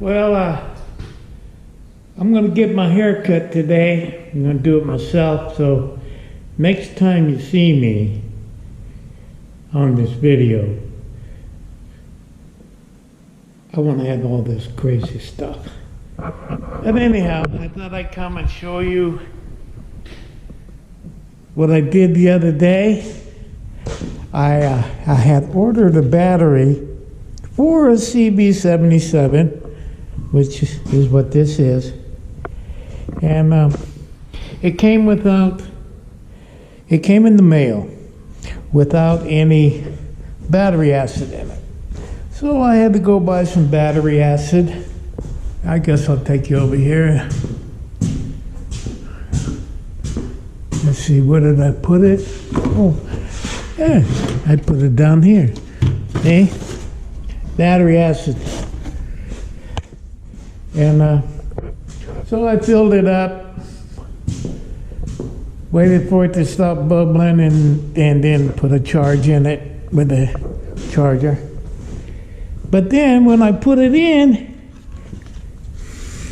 Well, I'm going to get my hair cut today. I'm going to do it myself, so next time you see me on this video, I want to have all this crazy stuff. But anyhow, I thought I'd come and show you what I did the other day. I had ordered a battery for a CB77, which is what this is, and it came in the mail without any battery acid in it. So I had to go buy some battery acid. I guess I'll take you over here. Let's see, where did I put it? Oh, yeah, I put it down here. See? Battery acid. And so I filled it up, waited for it to stop bubbling, and then put a charge in it with a charger. But then when I put it in,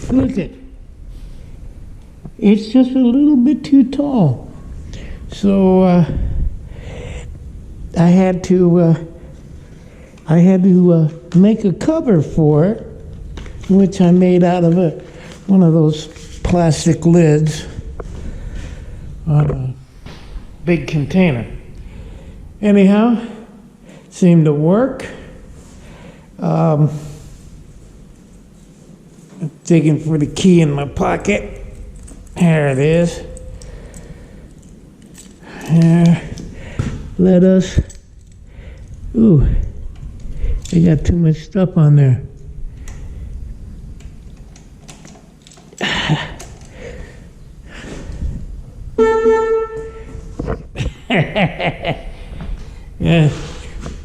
look it, it's just a little bit too tall. So I had to make a cover for it, which I made out of one of those plastic lids on a big container. Anyhow, seemed to work. I'm digging for the key in my pocket. There it is. Let us. Ooh, they got too much stuff on there. Yeah.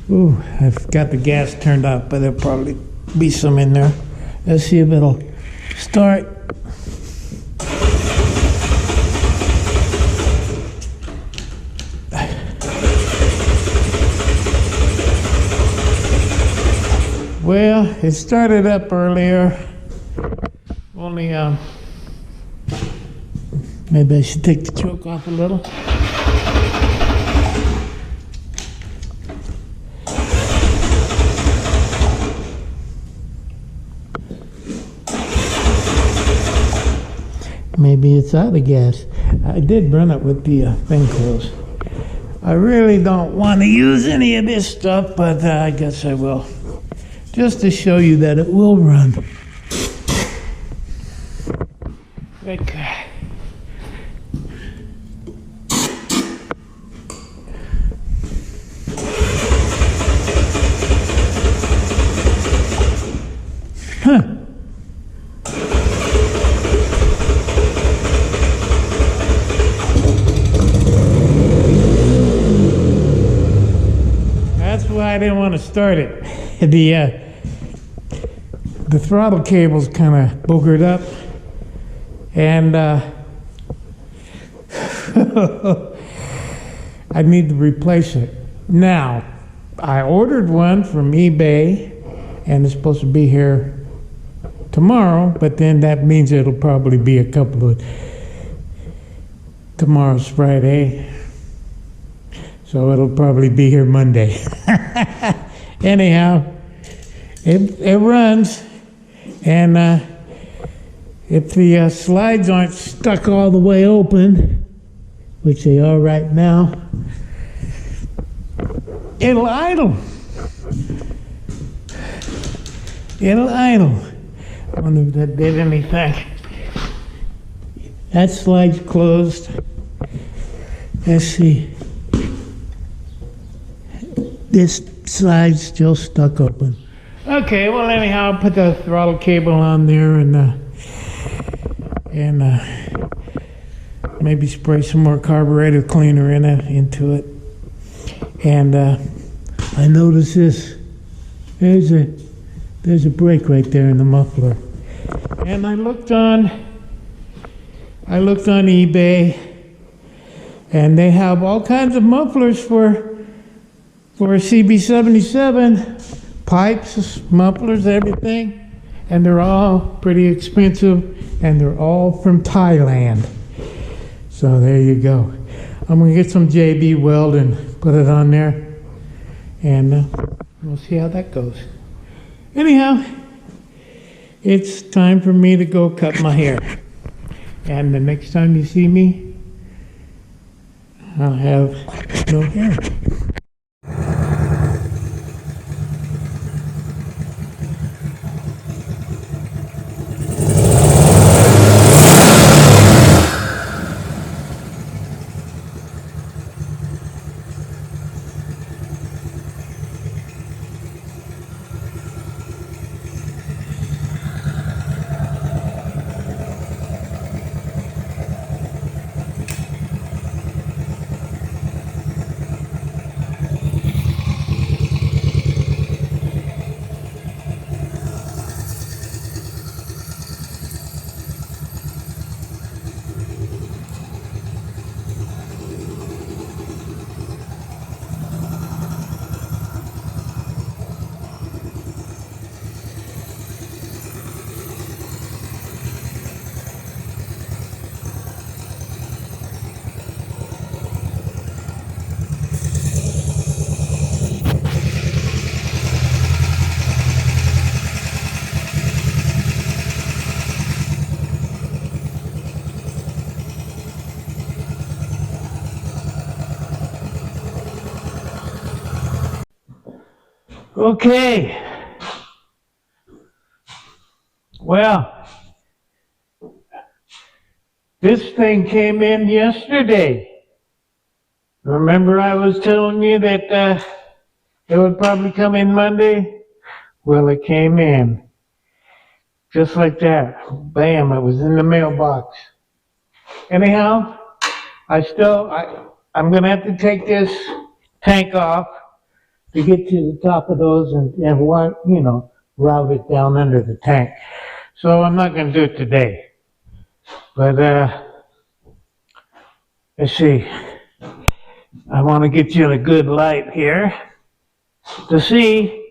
Ooh, I've got the gas turned off, but there'll probably be some in there. Let's see if it'll start. Well, it started up earlier. Only, maybe I should take the choke off a little. Maybe it's out of gas. I did run it with the thing closed. I really don't want to use any of this stuff, but I guess I will. Just to show you that it will run. Okay. Huh. That's why I didn't want to start it. The throttle cable's kind of boogered up, and I need to replace it. Now, I ordered one from eBay, and it's supposed to be here tomorrow, but then that means it'll probably be a couple of... Tomorrow's Friday, so it'll probably be here Monday. Anyhow, it runs, and if the slides aren't stuck all the way open, which they are right now, it'll idle. It'll idle. I wonder if that did anything. That slide's closed. Let's see. This slide's still stuck open. Okay, well anyhow, I'll put the throttle cable on there and maybe spray some more carburetor cleaner into it. And I noticed this. There's a brake right there in the muffler. And I looked on eBay, and they have all kinds of mufflers for a CB77, pipes, mufflers, everything. and they're all pretty expensive, and they're all from Thailand. So there you go. I'm going to get some JB weld and put it on there, and we'll see how that goes. Anyhow, it's time for me to go cut my hair. And the next time you see me, I'll have no hair. Okay. Well, this thing came in yesterday. Remember I was telling you that it would probably come in Monday? Well, it came in. Just like that. Bam, it was in the mailbox. Anyhow, I'm going to have to take this tank off to get to the top of those and route it down under the tank. So I'm not going to do it today. But let's see. I want to get you in a good light here to see.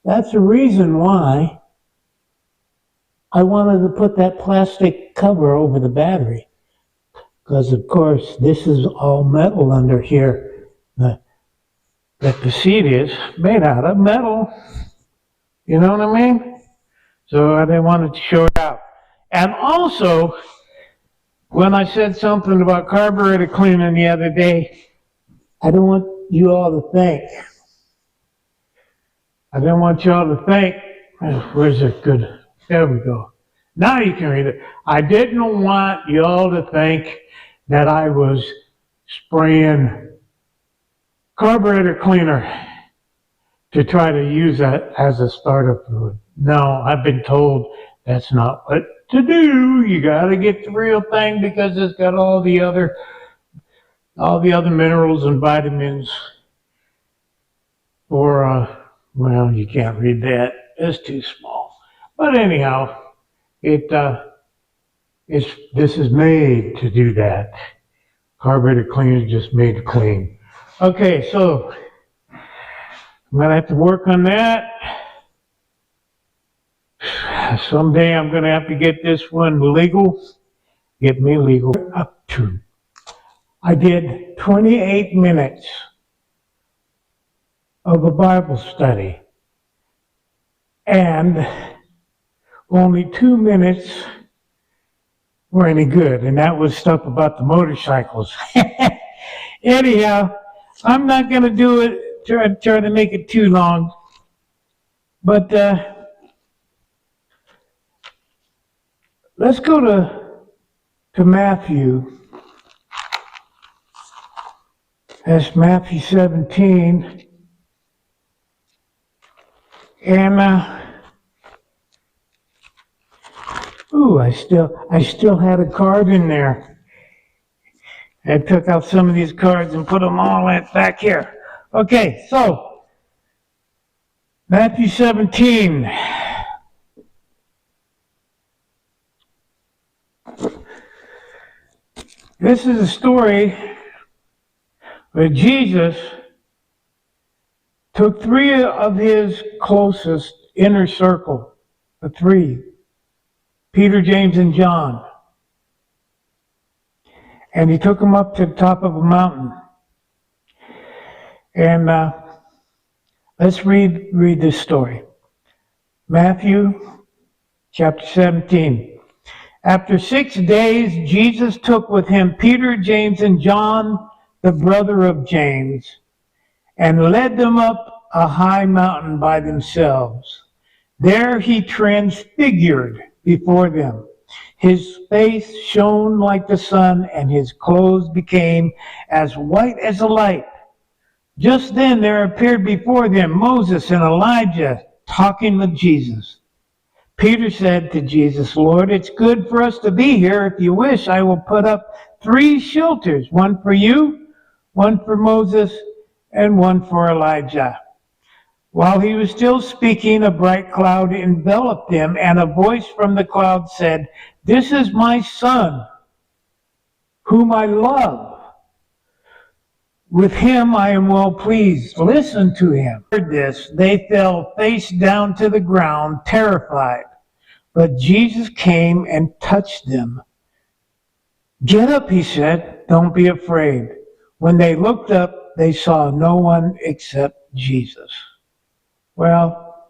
That's the reason why I wanted to put that plastic cover over the battery. Because of course this is all metal under here. That the seat is made out of metal. You know what I mean? So I wanted to show it out. And also, when I said something about carburetor cleaning the other day, I don't want you all to think. Where's it good? There we go. Now you can read it. I didn't want you all to think that I was spraying carburetor cleaner to try to use that as a starter fluid. No, I've been told that's not what to do. You got to get the real thing because it's got all the other minerals and vitamins. Or well, you can't read that. It's too small. But anyhow, this is made to do that. Carburetor cleaner is just made to clean. Okay, so I'm going to have to work on that. Someday I'm going to have to get this one legal. Get me legal. Up to. I did 28 minutes of a Bible study. And only 2 minutes were any good. And that was stuff about the motorcycles. Anyhow, I'm not going to do it, try to make it too long. But let's go to Matthew. That's Matthew 17. And I still had a card in there. I took out some of these cards and put them all back here. Okay, so Matthew 17. This is a story where Jesus took 3 of his closest inner circle, the three, Peter, James, and John. And he took them up to the top of a mountain. And let's read this story. Matthew chapter 17. After 6 days, Jesus took with him Peter, James, and John, the brother of James, and led them up a high mountain by themselves. There he transfigured before them. His face shone like the sun, and his clothes became as white as a light. Just then there appeared before them Moses and Elijah talking with Jesus. Peter said to Jesus, "Lord, it's good for us to be here. If you wish, I will put up 3 shelters, one for you, one for Moses, and one for Elijah." While he was still speaking, a bright cloud enveloped him, and a voice from the cloud said, "This is my son, whom I love. With him I am well pleased. Listen to him." Heard this, they fell face down to the ground, terrified. But Jesus came and touched them. "Get up," he said. "Don't be afraid." When they looked up, they saw no one except Jesus. Well,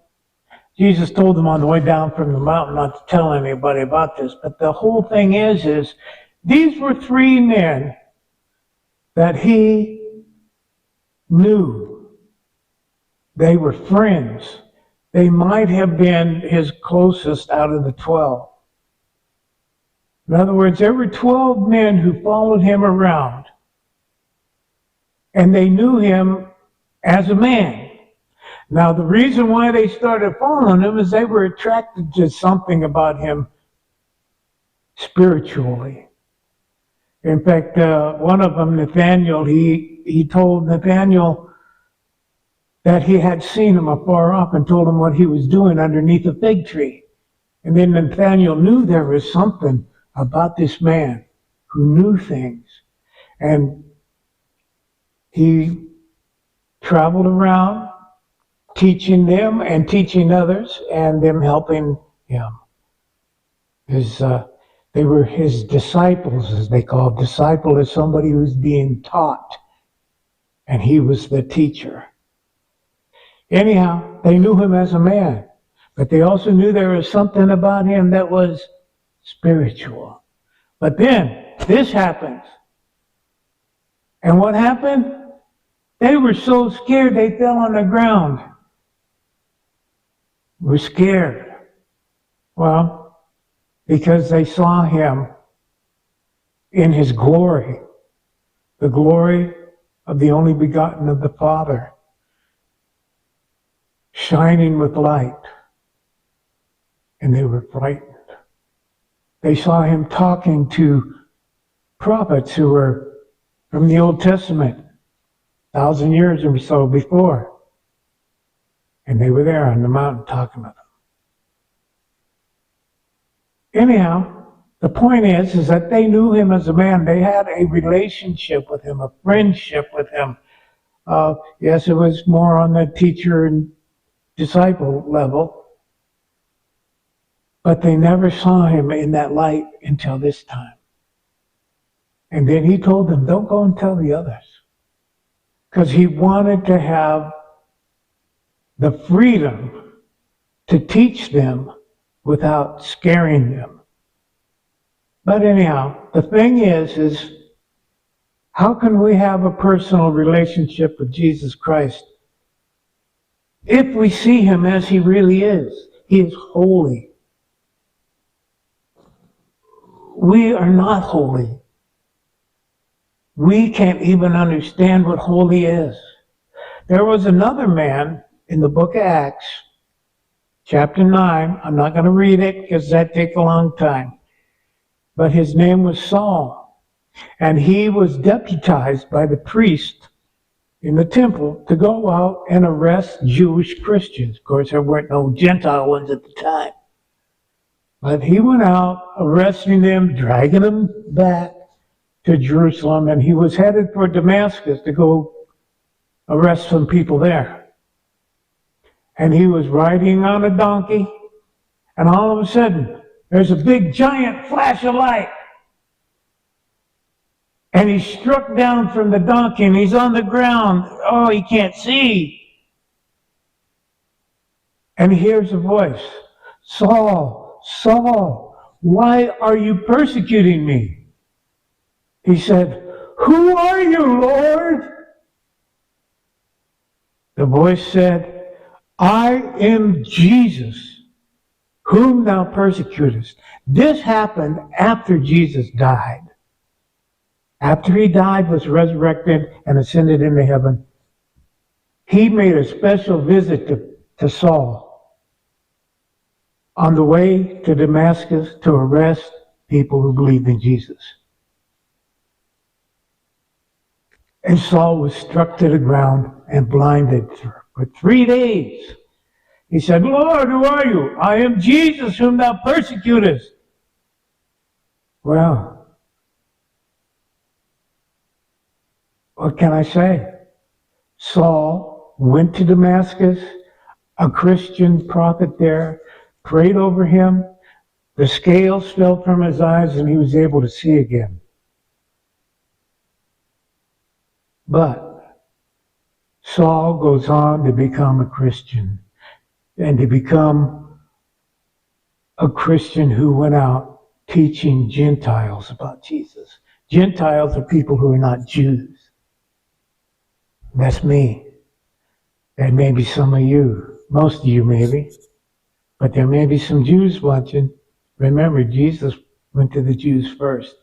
Jesus told them on the way down from the mountain not to tell anybody about this. But the whole thing is these were 3 men that he knew. They were friends. They might have been his closest out of the 12. In other words, there were 12 men who followed him around, and they knew him as a man. Now, the reason why they started following him is they were attracted to something about him spiritually. In fact, one of them, Nathaniel, he told Nathaniel that he had seen him afar off and told him what he was doing underneath a fig tree. And then Nathaniel knew there was something about this man who knew things. And he traveled around teaching them and teaching others, and them helping him. They were his disciples, as they called. Disciple is somebody who's being taught, and he was the teacher. Anyhow, they knew him as a man, but they also knew there was something about him that was spiritual. But then this happens. And what happened? They were so scared they fell on the ground. Were scared. Well, because they saw him in his glory, the glory of the only begotten of the Father, shining with light, and they were frightened. They saw him talking to prophets who were from the Old Testament, 1,000 years or so before. And they were there on the mountain talking with them. Anyhow, the point is that they knew him as a man. They had a relationship with him, a friendship with him. Yes, it was more on the teacher and disciple level, but they never saw him in that light until this time. And then he told them, don't go and tell the others, because he wanted to have the freedom to teach them without scaring them. But anyhow, the thing is how can we have a personal relationship with Jesus Christ if we see him as he really is? He is holy. We are not holy. We can't even understand what holy is. There was another man in the book of Acts, chapter 9. I'm not going to read it because that takes a long time. But his name was Saul. And he was deputized by the priest in the temple to go out and arrest Jewish Christians. Of course, there weren't no Gentile ones at the time. But he went out arresting them, dragging them back to Jerusalem, and he was headed for Damascus to go arrest some people there. and he was riding on a donkey, and all of a sudden, there's a big giant flash of light. And he struck down from the donkey, and he's on the ground. Oh, he can't see. And he hears a voice, "Saul, Saul, why are you persecuting me?" He said, "Who are you, Lord?" The voice said, "I am Jesus, whom thou persecutest." This happened after Jesus died. After he died, was resurrected, and ascended into heaven, he made a special visit to Saul on the way to Damascus to arrest people who believed in Jesus. And Saul was struck to the ground and blinded for 3 days. He said, "Lord, who are you?" "I am Jesus, whom thou persecutest." Well, what can I say? Saul went to Damascus, a Christian prophet there, prayed over him, the scales fell from his eyes, and he was able to see again. But Saul goes on to become a Christian, and to become a Christian who went out teaching Gentiles about Jesus. Gentiles are people who are not Jews. That's me. That may be some of you, most of you maybe, but there may be some Jews watching. Remember, Jesus went to the Jews first,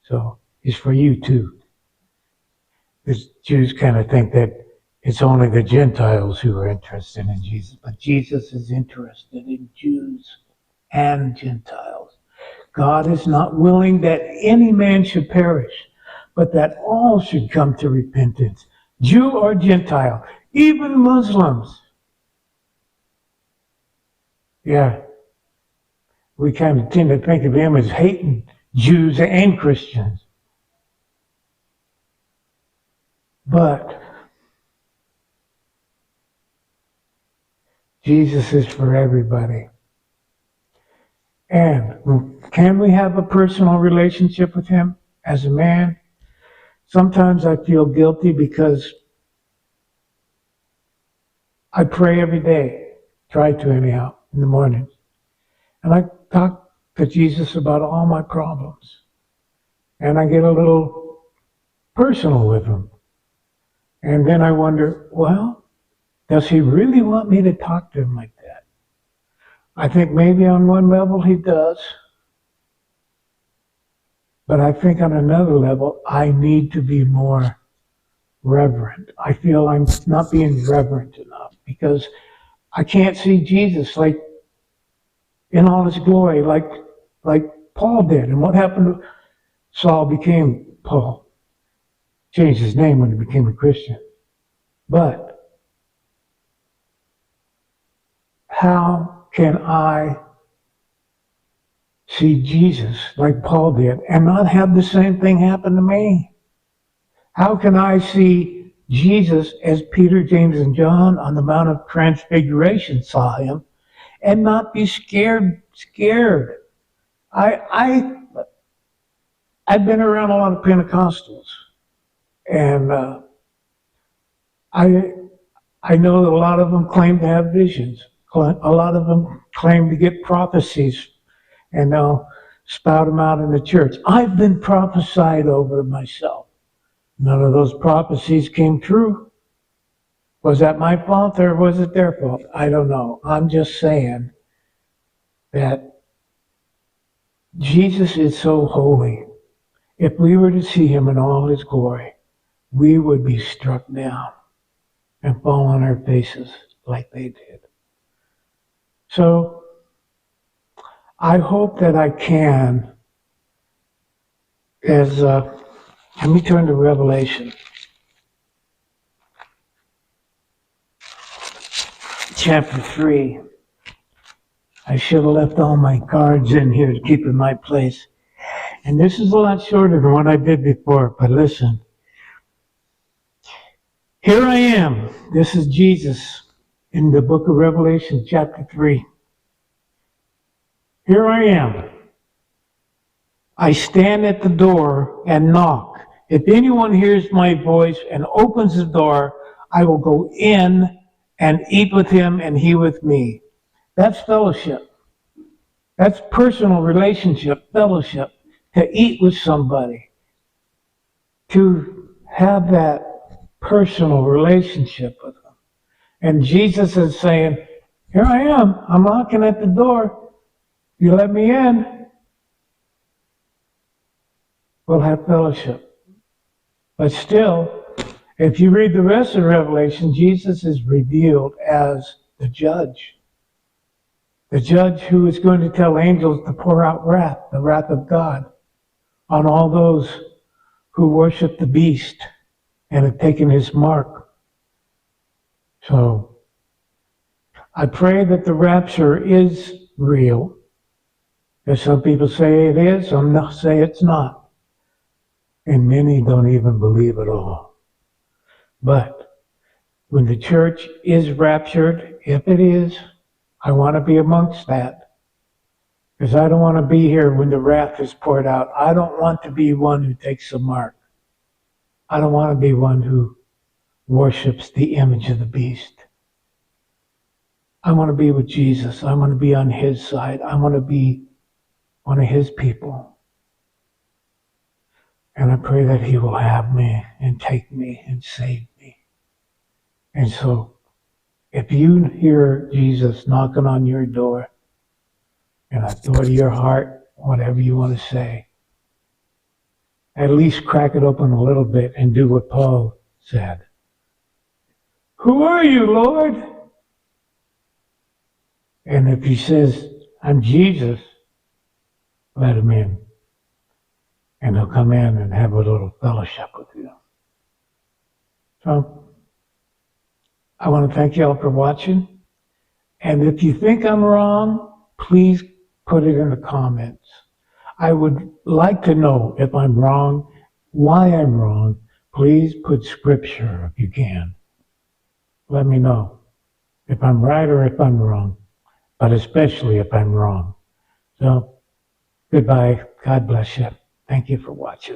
so it's for you too. The Jews kind of think that it's only the Gentiles who are interested in Jesus, but Jesus is interested in Jews and Gentiles. God is not willing that any man should perish, but that all should come to repentance, Jew or Gentile, even Muslims. Yeah, we kind of tend to think of him as hating Jews and Christians. But Jesus is for everybody. And can we have a personal relationship with him as a man? Sometimes I feel guilty because I pray every day, try to anyhow, in the mornings. And I talk to Jesus about all my problems. And I get a little personal with him. And then I wonder, well, does he really want me to talk to him like that? I think maybe on one level he does. But I think on another level, I need to be more reverent. I feel I'm not being reverent enough because I can't see Jesus like in all his glory, like Paul did. And what happened to Saul became Paul. Changed his name when he became a Christian. But how can I see Jesus like Paul did and not have the same thing happen to me? How can I see Jesus as Peter, James, and John on the Mount of Transfiguration saw him and not be scared? I've been around a lot of Pentecostals, and I know that a lot of them claim to have visions. A lot of them claim to get prophecies, and they'll spout them out in the church. I've been prophesied over myself. None of those prophecies came true. Was that my fault or was it their fault? I don't know. I'm just saying that Jesus is so holy. If we were to see him in all his glory, we would be struck down and fall on our faces like they did. So I hope that I can, let me turn to Revelation. Chapter 3. I should have left all my cards in here to keep in my place. And this is a lot shorter than what I did before, but listen. Here I am. This is Jesus in the book of Revelation, chapter 3. Here I am. I stand at the door and knock. If anyone hears my voice and opens the door, I will go in and eat with him and he with me. That's fellowship. That's personal relationship, fellowship. To eat with somebody. To have that personal relationship with them. And Jesus is saying, here I am. I'm knocking at the door. You let me in, we'll have fellowship. But still, if you read the rest of Revelation, Jesus is revealed as the judge. The judge who is going to tell angels to pour out wrath, the wrath of God, on all those who worship the beast and have taken his mark. So, I pray that the rapture is real. As some people say it is, some say it's not. And many don't even believe it all. But when the church is raptured, if it is, I want to be amongst that. Because I don't want to be here when the wrath is poured out. I don't want to be one who takes the mark. I don't want to be one who worships the image of the beast. I want to be with Jesus. I want to be on his side. I want to be one of his people. And I pray that he will have me and take me and save me. And so, if you hear Jesus knocking on your door, and I door to your heart, whatever you want to say, at least crack it open a little bit and do what Paul said. Who are you, Lord? And if he says, I'm Jesus, let him in. And he'll come in and have a little fellowship with you. So, I want to thank you all for watching. And if you think I'm wrong, please put it in the comments. I would like to know if I'm wrong, why I'm wrong. Please put scripture if you can. Let me know if I'm right or if I'm wrong, but especially if I'm wrong. So, goodbye. God bless you. Thank you for watching.